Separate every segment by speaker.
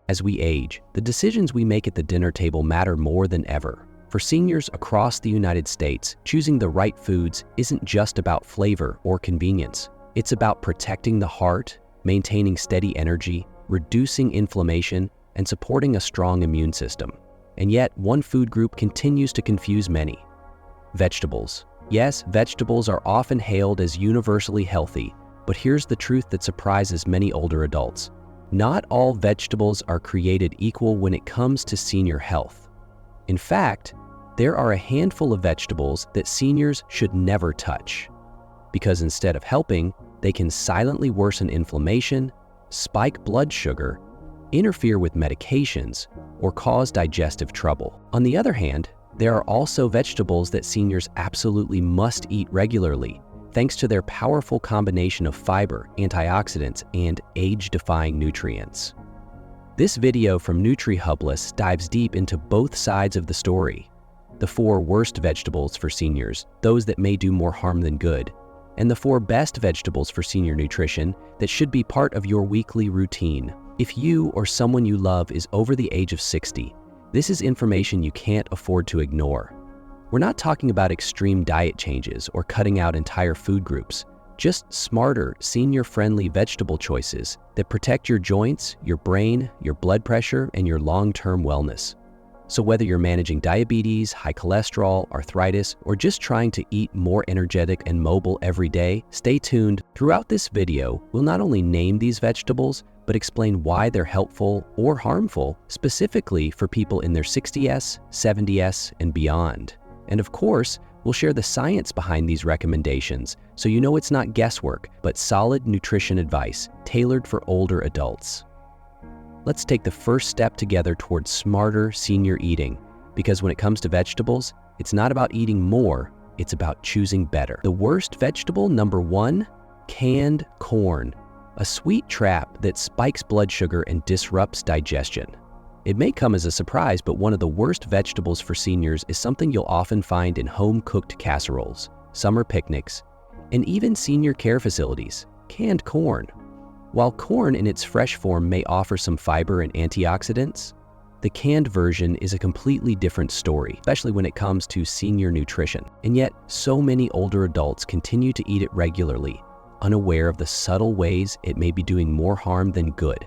Speaker 1: As we age, the decisions we make at the dinner table matter more than ever. For seniors across the United States, choosing the right foods isn't just about flavor or convenience. It's about protecting the heart, maintaining steady energy, reducing inflammation, and supporting a strong immune system. And yet, one food group continues to confuse many: vegetables. Yes, vegetables are often hailed as universally healthy, but here's the truth that surprises many older adults. Not all vegetables are created equal when it comes to senior health. In fact, there are a handful of vegetables that seniors should never touch, because instead of helping, they can silently worsen inflammation, spike blood sugar, interfere with medications, or cause digestive trouble. On the other hand, there are also vegetables that seniors absolutely must eat regularly, thanks to their powerful combination of fiber, antioxidants, and age-defying nutrients. This video from NutriHubless dives deep into both sides of the story: the 4 worst vegetables for seniors, those that may do more harm than good, and the 4 best vegetables for senior nutrition that should be part of your weekly routine. If you or someone you love is over the age of 60, this is information you can't afford to ignore. We're not talking about extreme diet changes or cutting out entire food groups, just smarter, senior-friendly vegetable choices that protect your joints, your brain, your blood pressure, and your long-term wellness. So whether you're managing diabetes, high cholesterol, arthritis, or just trying to eat more energetic and mobile every day, stay tuned. Throughout this video, we'll not only name these vegetables, but explain why they're helpful or harmful, specifically for people in their 60s, 70s, and beyond. And of course, we'll share the science behind these recommendations, so you know it's not guesswork, but solid nutrition advice tailored for older adults. Let's take the first step together towards smarter senior eating, because when it comes to vegetables, it's not about eating more, it's about choosing better. The worst vegetable, number 1, canned corn, a sweet trap that spikes blood sugar and disrupts digestion. It may come as a surprise, but one of the worst vegetables for seniors is something you'll often find in home-cooked casseroles, summer picnics, and even senior care facilities: canned corn. While corn in its fresh form may offer some fiber and antioxidants, the canned version is a completely different story, especially when it comes to senior nutrition. And yet, so many older adults continue to eat it regularly, unaware of the subtle ways it may be doing more harm than good.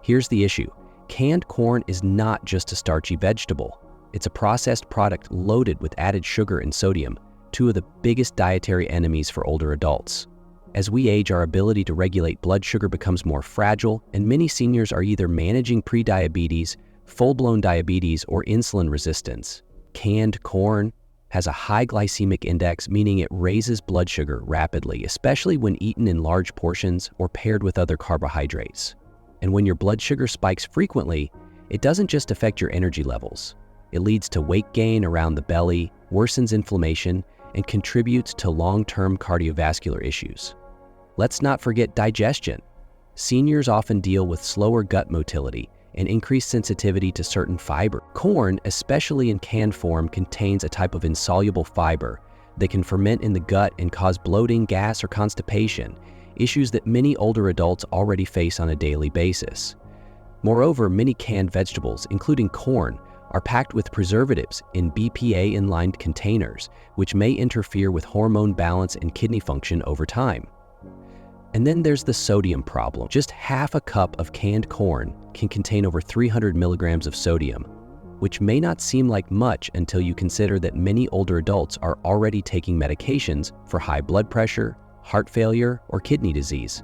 Speaker 1: Here's the issue: canned corn is not just a starchy vegetable. It's a processed product loaded with added sugar and sodium, 2 of the biggest dietary enemies for older adults. As we age, our ability to regulate blood sugar becomes more fragile, and many seniors are either managing prediabetes, full-blown diabetes, or insulin resistance. Canned corn has a high glycemic index, meaning it raises blood sugar rapidly, especially when eaten in large portions or paired with other carbohydrates. And when your blood sugar spikes frequently, it doesn't just affect your energy levels. It leads to weight gain around the belly, worsens inflammation, and contributes to long-term cardiovascular issues. Let's not forget digestion. Seniors often deal with slower gut motility and increased sensitivity to certain fiber. Corn, especially in canned form, contains a type of insoluble fiber that can ferment in the gut and cause bloating, gas, or constipation, issues that many older adults already face on a daily basis. Moreover, many canned vegetables, including corn, are packed with preservatives in BPA-lined containers, which may interfere with hormone balance and kidney function over time. And then there's the sodium problem. Just half a cup of canned corn can contain over 300 milligrams of sodium, which may not seem like much until you consider that many older adults are already taking medications for high blood pressure, heart failure, or kidney disease.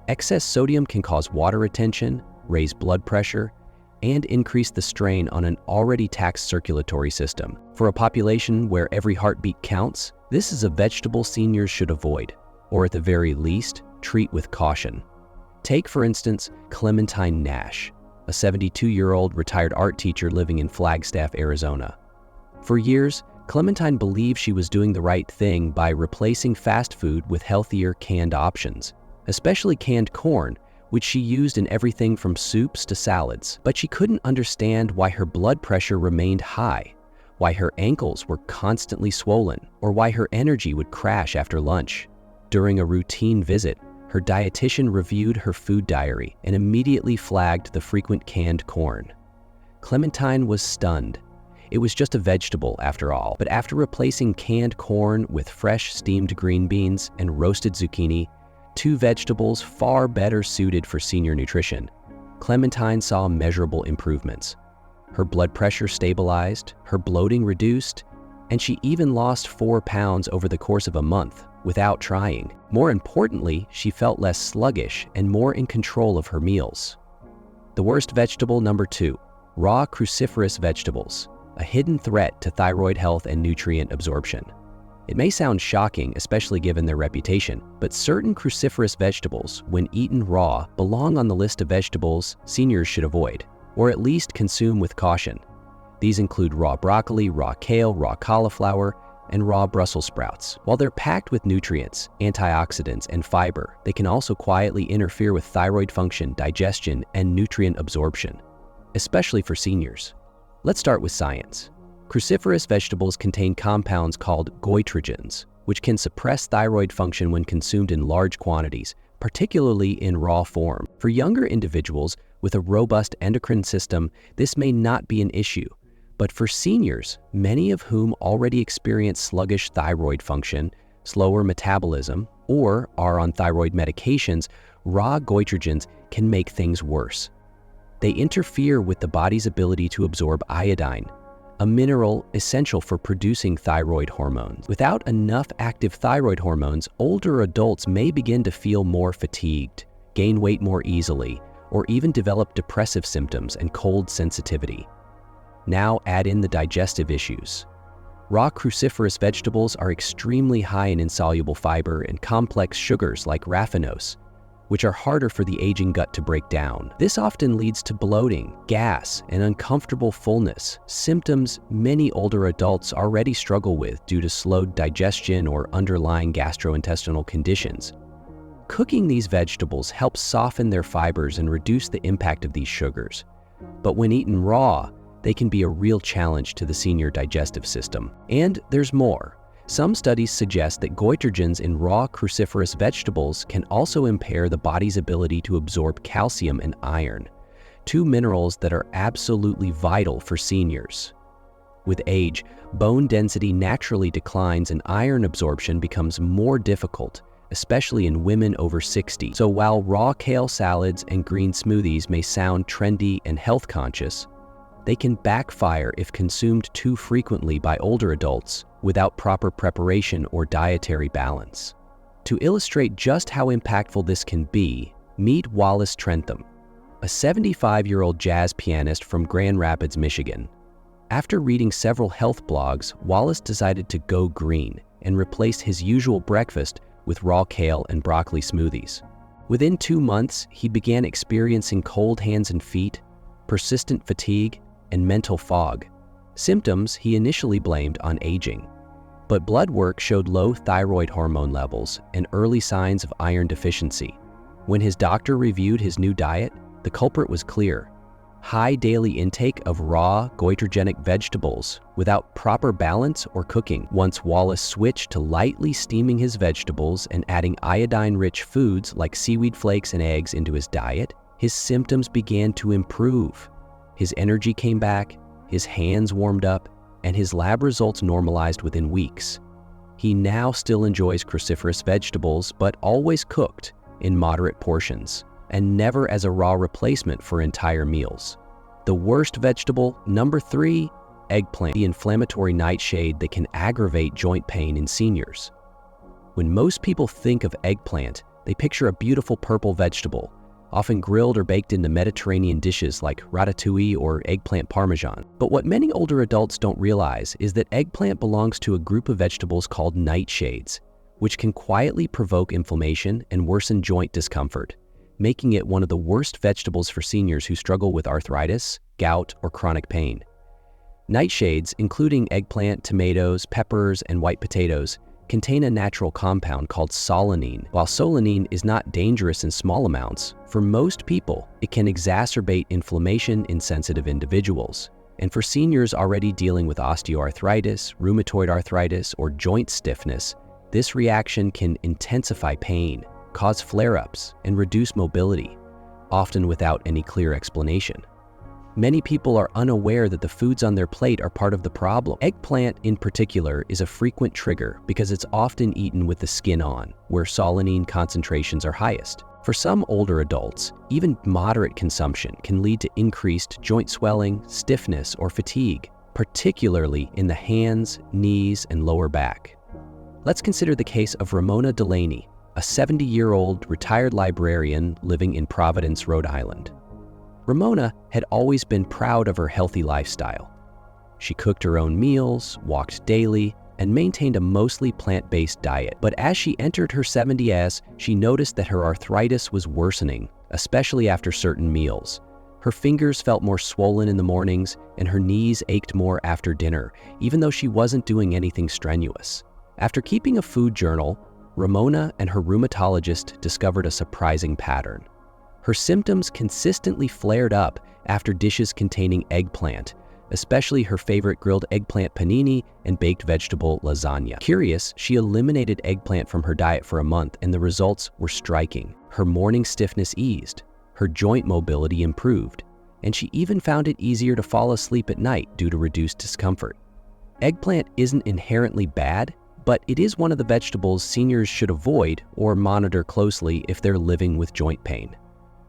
Speaker 1: Excess sodium can cause water retention, raise blood pressure, and increase the strain on an already taxed circulatory system. For a population where every heartbeat counts, this is a vegetable seniors should avoid, or at the very least, treat with caution. Take, for instance, Clementine Nash, a 72-year-old retired art teacher living in Flagstaff, Arizona. For years, Clementine believed she was doing the right thing by replacing fast food with healthier canned options, especially canned corn, which she used in everything from soups to salads. But she couldn't understand why her blood pressure remained high, why her ankles were constantly swollen, or why her energy would crash after lunch. During a routine visit, her dietitian reviewed her food diary and immediately flagged the frequent canned corn. Clementine was stunned. It was just a vegetable after all, but after replacing canned corn with fresh steamed green beans and roasted zucchini, two vegetables far better suited for senior nutrition, Clementine saw measurable improvements. Her blood pressure stabilized, her bloating reduced, and she even lost 4 pounds over the course of a month without trying. More importantly, she felt less sluggish and more in control of her meals. The worst vegetable number 2, raw cruciferous vegetables, a hidden threat to thyroid health and nutrient absorption. It may sound shocking, especially given their reputation, but certain cruciferous vegetables, when eaten raw, belong on the list of vegetables seniors should avoid, or at least consume with caution. These include raw broccoli, raw kale, raw cauliflower, and raw Brussels sprouts. While they're packed with nutrients, antioxidants, and fiber, they can also quietly interfere with thyroid function, digestion, and nutrient absorption, especially for seniors. Let's start with science. Cruciferous vegetables contain compounds called goitrogens, which can suppress thyroid function when consumed in large quantities, particularly in raw form. For younger individuals with a robust endocrine system, this may not be an issue. But for seniors, many of whom already experience sluggish thyroid function, slower metabolism, or are on thyroid medications, raw goitrogens can make things worse. They interfere with the body's ability to absorb iodine, a mineral essential for producing thyroid hormones. Without enough active thyroid hormones, older adults may begin to feel more fatigued, gain weight more easily, or even develop depressive symptoms and cold sensitivity. Now add in the digestive issues. Raw cruciferous vegetables are extremely high in insoluble fiber and complex sugars like raffinose, which are harder for the aging gut to break down. This often leads to bloating, gas, and uncomfortable fullness, symptoms many older adults already struggle with due to slowed digestion or underlying gastrointestinal conditions. Cooking these vegetables helps soften their fibers and reduce the impact of these sugars. But when eaten raw, they can be a real challenge to the senior digestive system. And there's more. Some studies suggest that goitrogens in raw cruciferous vegetables can also impair the body's ability to absorb calcium and iron, two minerals that are absolutely vital for seniors. With age, bone density naturally declines and iron absorption becomes more difficult, especially in women over 60. So while raw kale salads and green smoothies may sound trendy and health conscious, they can backfire if consumed too frequently by older adults without proper preparation or dietary balance. To illustrate just how impactful this can be, meet Wallace Trentham, a 75-year-old jazz pianist from Grand Rapids, Michigan. After reading several health blogs, Wallace decided to go green and replaced his usual breakfast with raw kale and broccoli smoothies. Within 2 months, he began experiencing cold hands and feet, persistent fatigue, and mental fog, symptoms he initially blamed on aging. But blood work showed low thyroid hormone levels and early signs of iron deficiency. When his doctor reviewed his new diet, the culprit was clear: high daily intake of raw, goitrogenic vegetables without proper balance or cooking. Once Wallace switched to lightly steaming his vegetables and adding iodine-rich foods like seaweed flakes and eggs into his diet, his symptoms began to improve. His energy came back, his hands warmed up, and his lab results normalized within weeks. He now still enjoys cruciferous vegetables, but always cooked in moderate portions, and never as a raw replacement for entire meals. The worst vegetable, number 3, eggplant, the inflammatory nightshade that can aggravate joint pain in seniors. When most people think of eggplant, they picture a beautiful purple vegetable, often grilled or baked into Mediterranean dishes like ratatouille or eggplant parmesan. But what many older adults don't realize is that eggplant belongs to a group of vegetables called nightshades, which can quietly provoke inflammation and worsen joint discomfort, making it one of the worst vegetables for seniors who struggle with arthritis, gout, or chronic pain. Nightshades, including eggplant, tomatoes, peppers, and white potatoes, contain a natural compound called solanine. While solanine is not dangerous in small amounts, for most people, it can exacerbate inflammation in sensitive individuals. And for seniors already dealing with osteoarthritis, rheumatoid arthritis, or joint stiffness, this reaction can intensify pain, cause flare-ups, and reduce mobility, often without any clear explanation. Many people are unaware that the foods on their plate are part of the problem. Eggplant, in particular, is a frequent trigger because it's often eaten with the skin on, where solanine concentrations are highest. For some older adults, even moderate consumption can lead to increased joint swelling, stiffness, or fatigue, particularly in the hands, knees, and lower back. Let's consider the case of Ramona Delaney, a 70-year-old retired librarian living in Providence, Rhode Island. Ramona had always been proud of her healthy lifestyle. She cooked her own meals, walked daily, and maintained a mostly plant-based diet. But as she entered her 70s, she noticed that her arthritis was worsening, especially after certain meals. Her fingers felt more swollen in the mornings, and her knees ached more after dinner, even though she wasn't doing anything strenuous. After keeping a food journal, Ramona and her rheumatologist discovered a surprising pattern. Her symptoms consistently flared up after dishes containing eggplant, especially her favorite grilled eggplant panini and baked vegetable lasagna. Curious, she eliminated eggplant from her diet for a month, and the results were striking. Her morning stiffness eased, her joint mobility improved, and she even found it easier to fall asleep at night due to reduced discomfort. Eggplant isn't inherently bad, but it is one of the vegetables seniors should avoid or monitor closely if they're living with joint pain.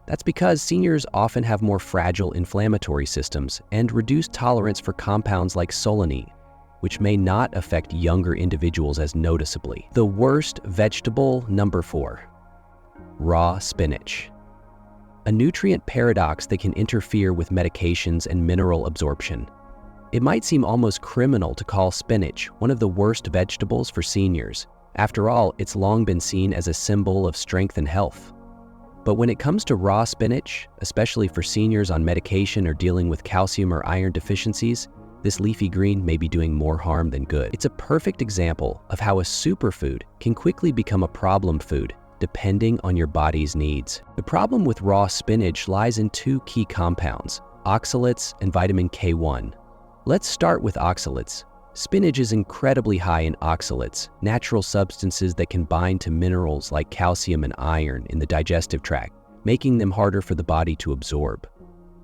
Speaker 1: That's because seniors often have more fragile inflammatory systems and reduced tolerance for compounds like solanine, which may not affect younger individuals as noticeably. The worst vegetable, number 4, raw spinach. A nutrient paradox that can interfere with medications and mineral absorption. It might seem almost criminal to call spinach one of the worst vegetables for seniors. After all, it's long been seen as a symbol of strength and health. But when it comes to raw spinach, especially for seniors on medication or dealing with calcium or iron deficiencies, this leafy green may be doing more harm than good. It's a perfect example of how a superfood can quickly become a problem food, depending on your body's needs. The problem with raw spinach lies in 2 key compounds, oxalates and vitamin K1. Let's start with oxalates. Spinach is incredibly high in oxalates, natural substances that can bind to minerals like calcium and iron in the digestive tract, making them harder for the body to absorb.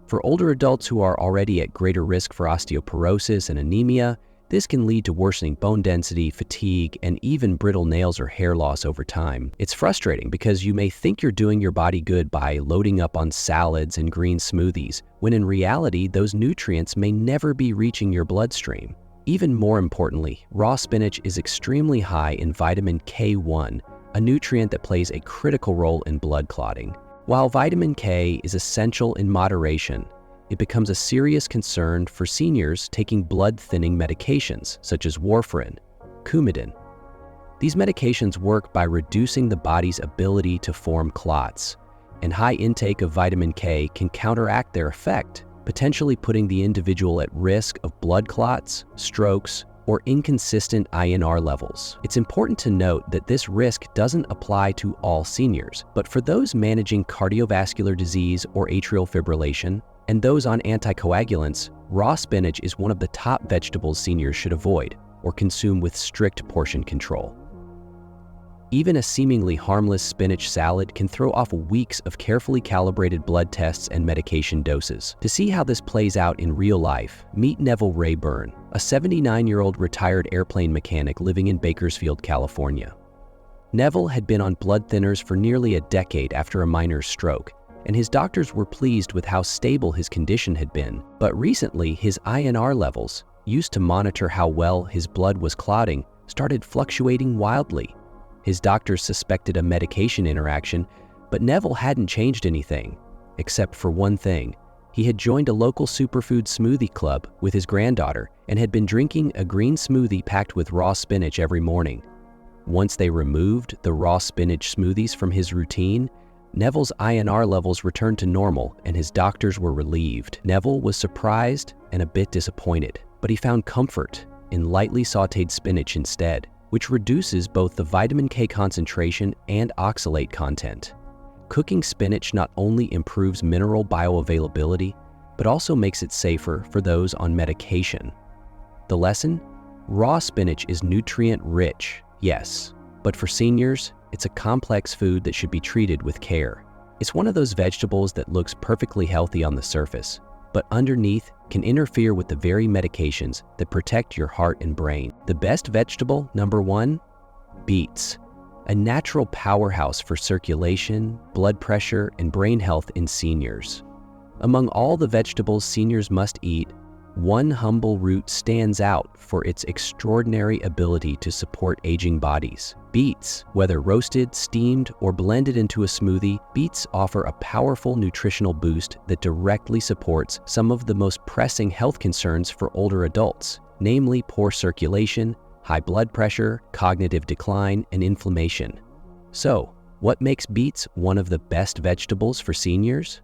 Speaker 1: For older adults who are already at greater risk for osteoporosis and anemia, this can lead to worsening bone density, fatigue, and even brittle nails or hair loss over time. It's frustrating because you may think you're doing your body good by loading up on salads and green smoothies, when in reality, those nutrients may never be reaching your bloodstream. Even more importantly, raw spinach is extremely high in vitamin K1, a nutrient that plays a critical role in blood clotting. While vitamin K is essential in moderation, it becomes a serious concern for seniors taking blood-thinning medications such as warfarin, Coumadin. These medications work by reducing the body's ability to form clots, and high intake of vitamin K can counteract their effect, potentially putting the individual at risk of blood clots, strokes, or inconsistent INR levels. It's important to note that this risk doesn't apply to all seniors, but for those managing cardiovascular disease or atrial fibrillation, and those on anticoagulants, raw spinach is one of the top vegetables seniors should avoid or consume with strict portion control. Even a seemingly harmless spinach salad can throw off weeks of carefully calibrated blood tests and medication doses. To see how this plays out in real life, meet Neville Rayburn, a 79-year-old retired airplane mechanic living in Bakersfield, California. Neville had been on blood thinners for nearly a decade after a minor stroke, and his doctors were pleased with how stable his condition had been. But recently, his INR levels, used to monitor how well his blood was clotting, started fluctuating wildly. His doctors suspected a medication interaction, but Neville hadn't changed anything, except for one thing. He had joined a local superfood smoothie club with his granddaughter and had been drinking a green smoothie packed with raw spinach every morning. Once they removed the raw spinach smoothies from his routine, Neville's INR levels returned to normal and his doctors were relieved. Neville was surprised and a bit disappointed, but he found comfort in lightly sautéed spinach instead, which reduces both the vitamin K concentration and oxalate content. Cooking spinach not only improves mineral bioavailability, but also makes it safer for those on medication. The lesson? Raw spinach is nutrient-rich, yes, but for seniors, it's a complex food that should be treated with care. It's one of those vegetables that looks perfectly healthy on the surface, but underneath can interfere with the very medications that protect your heart and brain. The best vegetable, number 1, beets. A natural powerhouse for circulation, blood pressure, and brain health in seniors. Among all the vegetables seniors must eat, one humble root stands out for its extraordinary ability to support aging bodies. Beets, whether roasted, steamed, or blended into a smoothie, beets offer a powerful nutritional boost that directly supports some of the most pressing health concerns for older adults, namely poor circulation, high blood pressure, cognitive decline, and inflammation. So, what makes beets one of the best vegetables for seniors?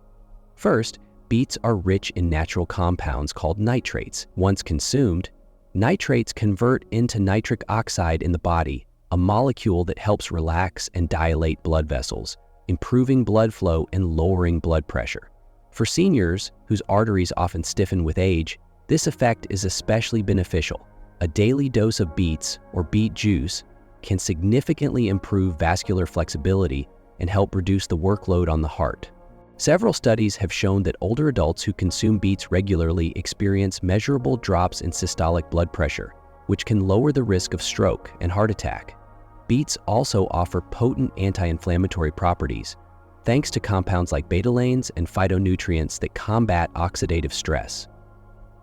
Speaker 1: First, beets are rich in natural compounds called nitrates. Once consumed, nitrates convert into nitric oxide in the body, a molecule that helps relax and dilate blood vessels, improving blood flow and lowering blood pressure. For seniors, whose arteries often stiffen with age, this effect is especially beneficial. A daily dose of beets or beet juice can significantly improve vascular flexibility and help reduce the workload on the heart. Several studies have shown that older adults who consume beets regularly experience measurable drops in systolic blood pressure, which can lower the risk of stroke and heart attack. Beets also offer potent anti-inflammatory properties, thanks to compounds like betalains and phytonutrients that combat oxidative stress.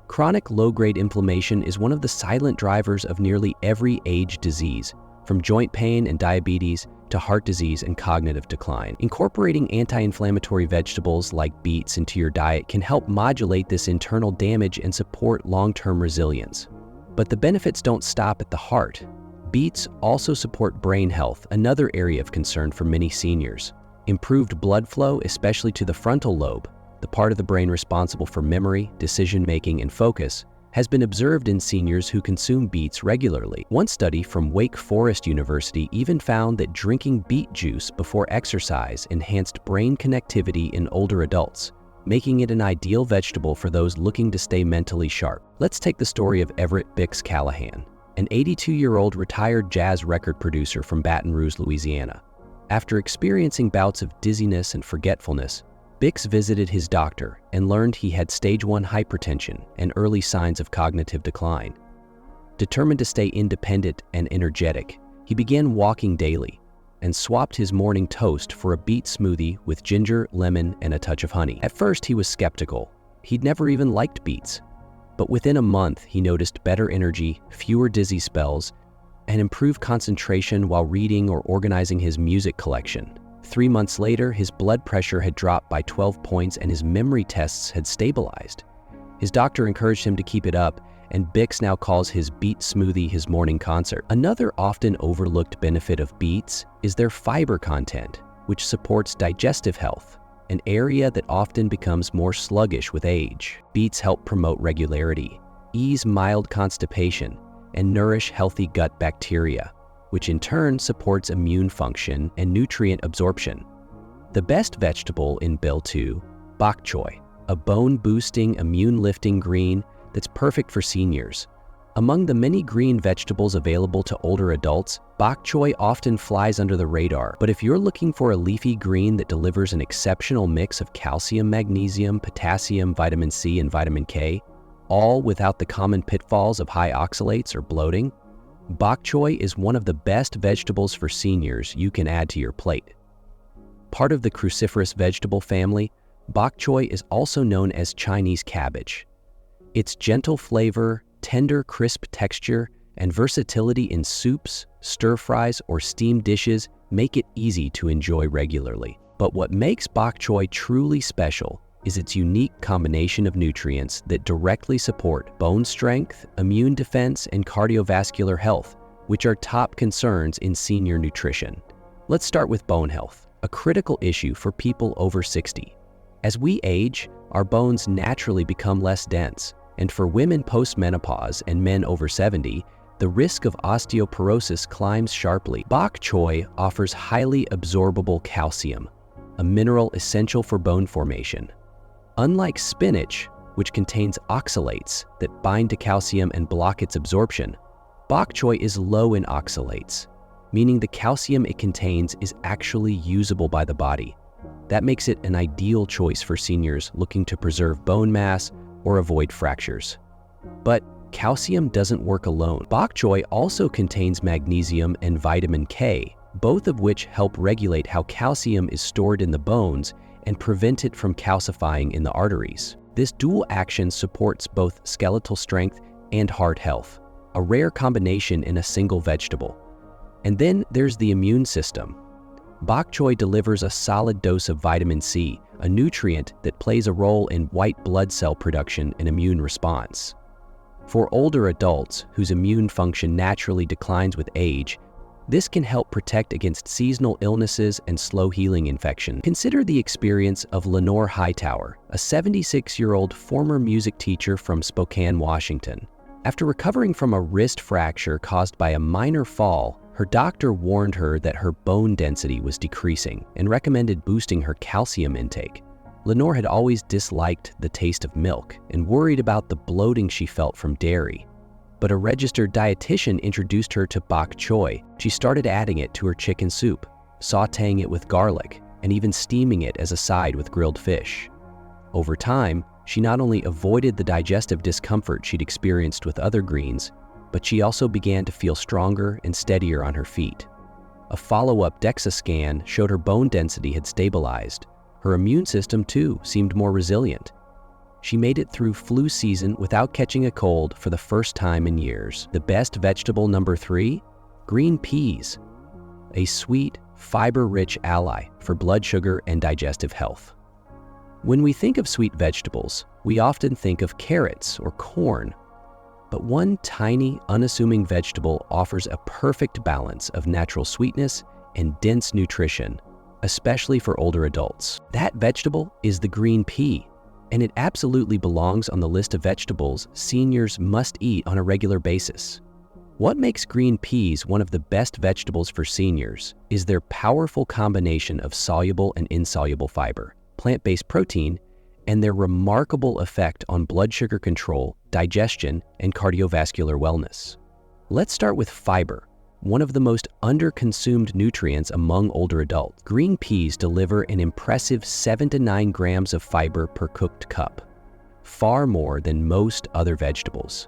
Speaker 1: Chronic low-grade inflammation is one of the silent drivers of nearly every age disease, from joint pain and diabetes to heart disease and cognitive decline. Incorporating anti-inflammatory vegetables like beets into your diet can help modulate this internal damage and support long-term resilience. But the benefits don't stop at the heart. Beets also support brain health, another area of concern for many seniors. Improved blood flow, especially to the frontal lobe, the part of the brain responsible for memory, decision-making, and focus, has been observed in seniors who consume beets regularly. One study from Wake Forest University even found that drinking beet juice before exercise enhanced brain connectivity in older adults, making it an ideal vegetable for those looking to stay mentally sharp. Let's take the story of Everett Bix Callahan, an 82-year-old retired jazz record producer from Baton Rouge, Louisiana. After experiencing bouts of dizziness and forgetfulness, Bix visited his doctor and learned he had stage 1 hypertension and early signs of cognitive decline. Determined to stay independent and energetic, he began walking daily and swapped his morning toast for a beet smoothie with ginger, lemon, and a touch of honey. At first, he was skeptical. He'd never even liked beets. But within a month, he noticed better energy, fewer dizzy spells, and improved concentration while reading or organizing his music collection. 3 months later, his blood pressure had dropped by 12 points and his memory tests had stabilized. His doctor encouraged him to keep it up, and Bix now calls his beet smoothie his morning concert. Another often overlooked benefit of beets is their fiber content, which supports digestive health, an area that often becomes more sluggish with age. Beets help promote regularity, ease mild constipation, and nourish healthy gut bacteria, which in turn supports immune function and nutrient absorption. The best vegetable in Bill 2, bok choy, a bone-boosting, immune-lifting green that's perfect for seniors. Among the many green vegetables available to older adults, bok choy often flies under the radar. But if you're looking for a leafy green that delivers an exceptional mix of calcium, magnesium, potassium, vitamin C, and vitamin K, all without the common pitfalls of high oxalates or bloating, bok choy is one of the best vegetables for seniors you can add to your plate. Part of the cruciferous vegetable family, bok choy is also known as Chinese cabbage. Its gentle flavor, tender, crisp texture, and versatility in soups, stir-fries, or steamed dishes make it easy to enjoy regularly. But what makes bok choy truly special is its unique combination of nutrients that directly support bone strength, immune defense, and cardiovascular health, which are top concerns in senior nutrition. Let's start with bone health, a critical issue for people over 60. As we age, our bones naturally become less dense, and for women post-menopause and men over 70, the risk of osteoporosis climbs sharply. Bok choy offers highly absorbable calcium, a mineral essential for bone formation. Unlike spinach, which contains oxalates that bind to calcium and block its absorption, bok choy is low in oxalates. meaning the calcium it contains is actually usable by the body. That makes it an ideal choice for seniors looking to preserve bone mass or avoid fractures. But calcium doesn't work alone. Bok choy also contains magnesium and vitamin K, both of which help regulate how calcium is stored in the bones and prevent it from calcifying in the arteries. This dual action supports both skeletal strength and heart health, a rare combination in a single vegetable. And then there's the immune system. Bok choy delivers a solid dose of vitamin C, a nutrient that plays a role in white blood cell production and immune response. For older adults whose immune function naturally declines with age, this can help protect against seasonal illnesses and slow-healing infection. Consider the experience of Lenore Hightower, a 76-year-old former music teacher from Spokane, Washington. After recovering from a wrist fracture caused by a minor fall, her doctor warned her that her bone density was decreasing and recommended boosting her calcium intake. Lenore had always disliked the taste of milk and worried about the bloating she felt from dairy. But a registered dietitian introduced her to bok choy. She started adding it to her chicken soup, sautéing it with garlic, and even steaming it as a side with grilled fish. Over time, she not only avoided the digestive discomfort she'd experienced with other greens, but she also began to feel stronger and steadier on her feet. A follow-up DEXA scan showed her bone density had stabilized. Her immune system, too, seemed more resilient. She made it through flu season without catching a cold for the first time in years. The best vegetable number 3? Green peas, a sweet, fiber-rich ally for blood sugar and digestive health. When we think of sweet vegetables, we often think of carrots or corn. But one tiny, unassuming vegetable offers a perfect balance of natural sweetness and dense nutrition, especially for older adults. That vegetable is the green pea, and it absolutely belongs on the list of vegetables seniors must eat on a regular basis. What makes green peas one of the best vegetables for seniors is their powerful combination of soluble and insoluble fiber, plant-based protein, and their remarkable effect on blood sugar control, digestion, and cardiovascular wellness. Let's start with fiber, one of the most under-consumed nutrients among older adults. Green peas deliver an impressive 7 to 9 grams of fiber per cooked cup, far more than most other vegetables.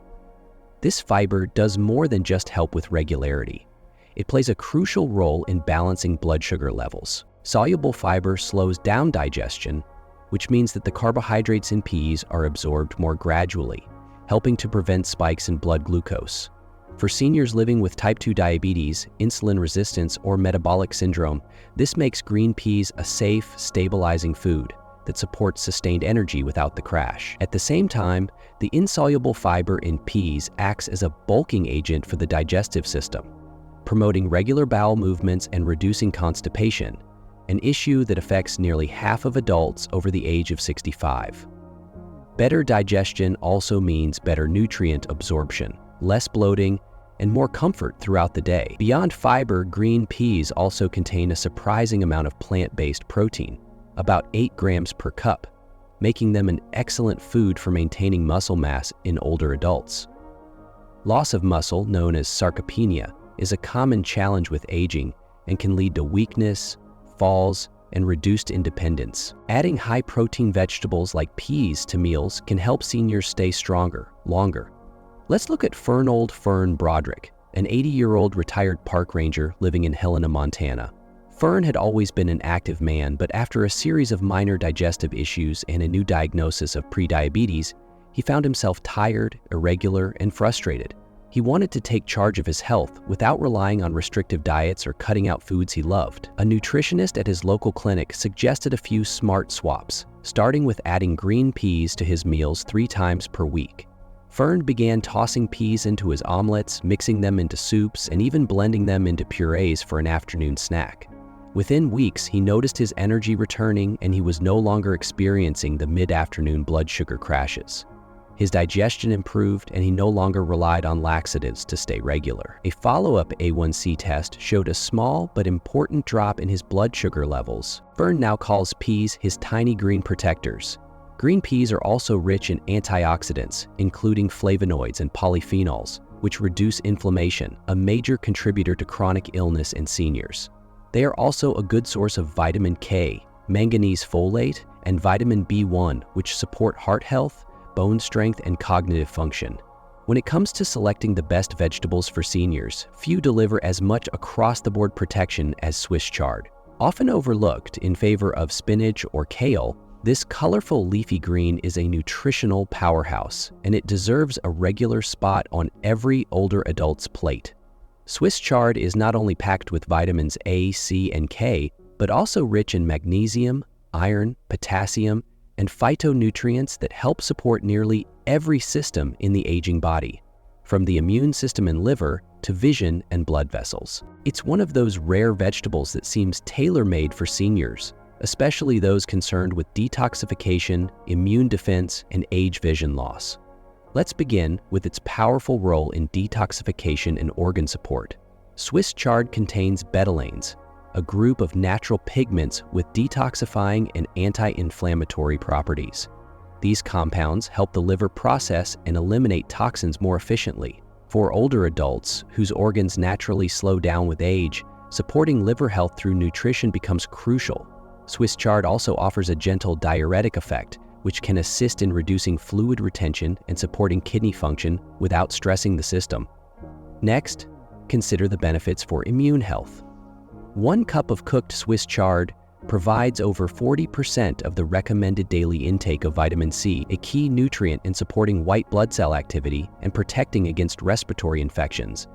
Speaker 1: This fiber does more than just help with regularity. It plays a crucial role in balancing blood sugar levels. Soluble fiber slows down digestion, which means that the carbohydrates in peas are absorbed more gradually, helping to prevent spikes in blood glucose. For seniors living with type 2 diabetes, insulin resistance, or metabolic syndrome, this makes green peas a safe, stabilizing food that supports sustained energy without the crash. At the same time, the insoluble fiber in peas acts as a bulking agent for the digestive system, promoting regular bowel movements and reducing constipation, an issue that affects nearly half of adults over the age of 65. Better digestion also means better nutrient absorption, less bloating, and more comfort throughout the day. Beyond fiber, green peas also contain a surprising amount of plant-based protein, about 8 grams per cup, making them an excellent food for maintaining muscle mass in older adults. Loss of muscle, known as sarcopenia, is a common challenge with aging and can lead to weakness, falls, and reduced independence. Adding high-protein vegetables like peas to meals can help seniors stay stronger, longer. Let's look at Fernald Fern Broderick, an 80-year-old retired park ranger living in Helena, Montana. Fern had always been an active man, but after a series of minor digestive issues and a new diagnosis of prediabetes, he found himself tired, irregular, and frustrated. He wanted to take charge of his health without relying on restrictive diets or cutting out foods he loved. A nutritionist at his local clinic suggested a few smart swaps, starting with adding green peas to his meals 3 times per week. Fern began tossing peas into his omelets, mixing them into soups, and even blending them into purees for an afternoon snack. Within weeks, he noticed his energy returning and he was no longer experiencing the mid-afternoon blood sugar crashes. His digestion improved and he no longer relied on laxatives to stay regular. A follow-up A1C test showed a small but important drop in his blood sugar levels. Fern now calls peas his tiny green protectors. Green peas are also rich in antioxidants, including flavonoids and polyphenols, which reduce inflammation, a major contributor to chronic illness in seniors. They are also a good source of vitamin K, manganese folate, and vitamin B1, which support heart health, bone strength, and cognitive function. When it comes to selecting the best vegetables for seniors, few deliver as much across-the-board protection as Swiss chard. Often overlooked in favor of spinach or kale, this colorful leafy green is a nutritional powerhouse, and it deserves a regular spot on every older adult's plate. Swiss chard is not only packed with vitamins A, C, and K, but also rich in magnesium, iron, potassium, and phytonutrients that help support nearly every system in the aging body, from the immune system and liver to vision and blood vessels. It's one of those rare vegetables that seems tailor-made for seniors, especially those concerned with detoxification, immune defense, and age vision loss. Let's begin with its powerful role in detoxification and organ support. Swiss chard contains betalains, a group of natural pigments with detoxifying and anti-inflammatory properties. These compounds help the liver process and eliminate toxins more efficiently. For older adults whose organs naturally slow down with age, supporting liver health through nutrition becomes crucial. Swiss chard also offers a gentle diuretic effect, which can assist in reducing fluid retention and supporting kidney function without stressing the system. Next, consider the benefits for immune health. 1 cup of cooked Swiss chard provides over 40% of the recommended daily intake of vitamin C, a key nutrient in supporting white blood cell activity and protecting against respiratory infections.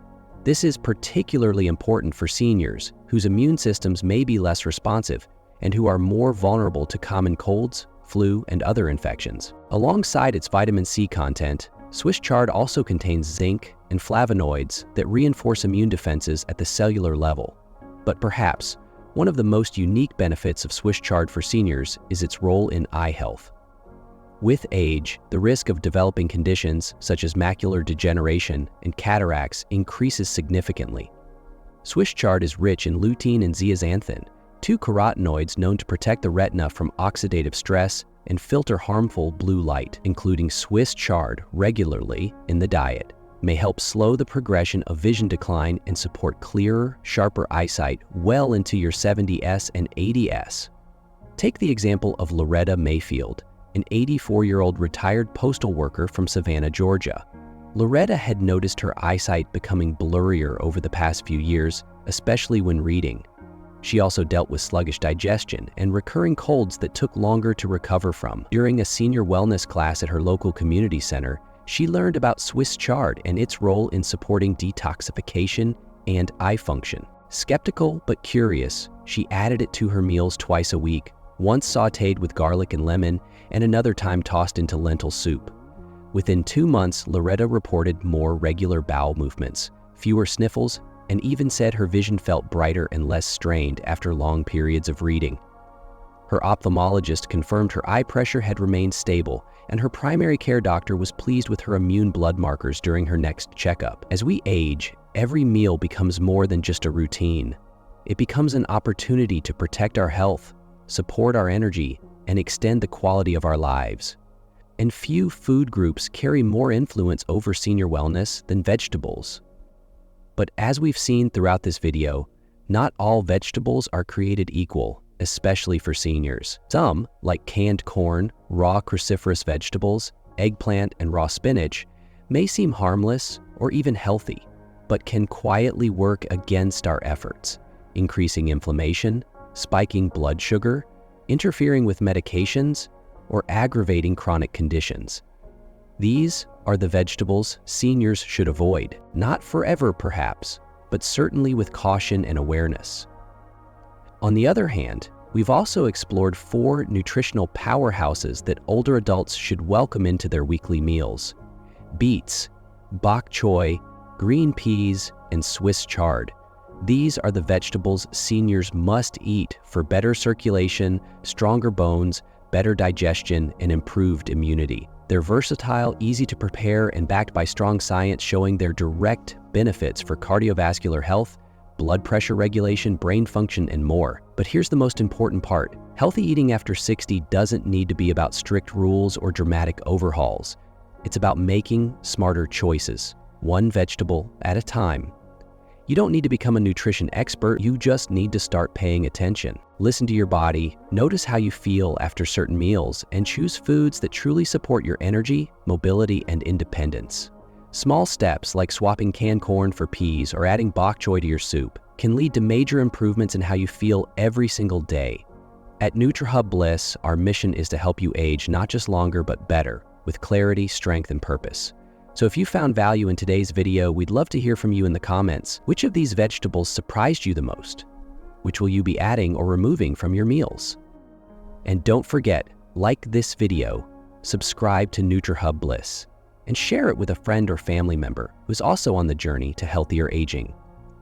Speaker 1: This is particularly important for seniors whose immune systems may be less responsive and who are more vulnerable to common colds, flu, and other infections. Alongside its vitamin C content, Swiss chard also contains zinc and flavonoids that reinforce immune defenses at the cellular level. But perhaps one of the most unique benefits of Swiss chard for seniors is its role in eye health. With age, the risk of developing conditions such as macular degeneration and cataracts increases significantly. Swiss chard is rich in lutein and zeaxanthin, 2 carotenoids known to protect the retina from oxidative stress and filter harmful blue light. Including Swiss chard regularly in the diet may help slow the progression of vision decline and support clearer, sharper eyesight well into your 70s and 80s. Take the example of Loretta Mayfield, an 84-year-old retired postal worker from Savannah, Georgia. Loretta had noticed her eyesight becoming blurrier over the past few years, especially when reading. She also dealt with sluggish digestion and recurring colds that took longer to recover from. During a senior wellness class at her local community center, she learned about Swiss chard and its role in supporting detoxification and eye function. Skeptical but curious, she added it to her meals twice a week, once sautéed with garlic and lemon, and another time tossed into lentil soup. Within 2 months, Loretta reported more regular bowel movements, fewer sniffles, and even said her vision felt brighter and less strained after long periods of reading. Her ophthalmologist confirmed her eye pressure had remained stable, and her primary care doctor was pleased with her immune blood markers during her next checkup. As we age, every meal becomes more than just a routine. It becomes an opportunity to protect our health, support our energy, and extend the quality of our lives. And few food groups carry more influence over senior wellness than vegetables. But as we've seen throughout this video, not all vegetables are created equal, especially for seniors. Some, like canned corn, raw cruciferous vegetables, eggplant, and raw spinach, may seem harmless or even healthy, but can quietly work against our efforts, increasing inflammation, spiking blood sugar, interfering with medications, or aggravating chronic conditions. These are the vegetables seniors should avoid, not forever perhaps, but certainly with caution and awareness. On the other hand, we've also explored 4 nutritional powerhouses that older adults should welcome into their weekly meals: beets, bok choy, green peas, and Swiss chard. These are the vegetables seniors must eat for better circulation, stronger bones, better digestion, and improved immunity. They're versatile, easy to prepare, and backed by strong science showing their direct benefits for cardiovascular health, blood pressure regulation, brain function, and more. But here's the most important part. Healthy eating after 60 doesn't need to be about strict rules or dramatic overhauls. It's about making smarter choices. one vegetable at a time. You don't need to become a nutrition expert, you just need to start paying attention. Listen to your body, notice how you feel after certain meals, and choose foods that truly support your energy, mobility, and independence. Small steps like swapping canned corn for peas or adding bok choy to your soup can lead to major improvements in how you feel every single day. At NutriHub Bliss, our mission is to help you age not just longer but better, with clarity, strength, and purpose. So if you found value in today's video, we'd love to hear from you in the comments. Which of these vegetables surprised you the most? Which will you be adding or removing from your meals? And don't forget, like this video, subscribe to NutriHub Bliss, and share it with a friend or family member who's also on the journey to healthier aging.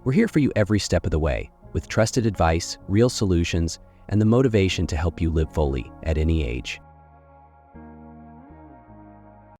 Speaker 1: We're here for you every step of the way, with trusted advice, real solutions, and the motivation to help you live fully at any age.